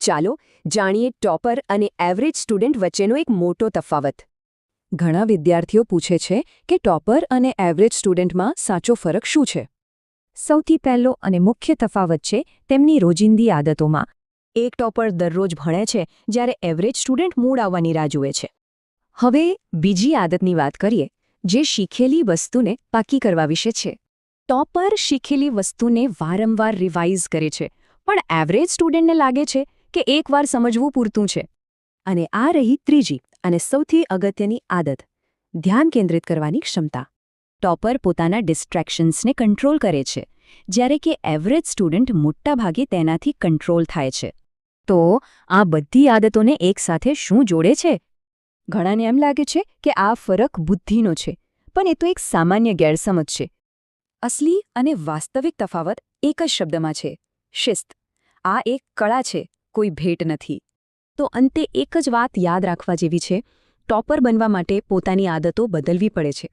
ચાલો જાણીએ ટોપર અને એવરેજ સ્ટુડન્ટ વચ્ચેનો એક મોટો તફાવત. ઘણા વિદ્યાર્થીઓ પૂછે છે કે ટોપર અને એવરેજ સ્ટુડન્ટમાં સાચો ફરક શું છે? સૌથી પહેલો અને મુખ્ય તફાવત છે તેમની રોજિંદી આદતોમાં. એક ટોપર દરરોજ ભણે છે જ્યારે એવરેજ સ્ટુડન્ટ મૂડ આવવાની રાહ જુએ છે. હવે બીજી આદતની વાત કરીએ, જે શીખેલી વસ્તુને પાકી કરવા વિશે છે. ટોપર શીખેલી વસ્તુને વારંવાર રિવાઇઝ કરે છે, પણ એવરેજ સ્ટુડન્ટને લાગે છે કે એકવાર સમજવું પૂરતું છે. અને આ રહી ત્રીજી અને સૌથી અગત્યની આદત, ધ્યાન કેન્દ્રિત કરવાની ક્ષમતા. ટોપર પોતાના ડિસ્ટ્રેક્શન્સને કંટ્રોલ કરે છે, જ્યારે કે એવરેજ સ્ટુડન્ટ મોટાભાગે તેનાથી કંટ્રોલ થાય છે. તો આ બધી આદતોને એકસાથે શું જોડે છે? ઘણાને એમ લાગે છે કે આ ફરક બુદ્ધિનો છે, પણ એ તો એક સામાન્ય ગેરસમજ છે. અસલી અને વાસ્તવિક તફાવત એક જ શબ્દમાં છે: શિસ્ત. આ એક કળા છે, કોઈ ભેટ નથી. તો અંતે એક જ વાત યાદ રાખવા જેવી છે: ટોપર બનવા માટે પોતાની આદતો બદલવી પડે છે.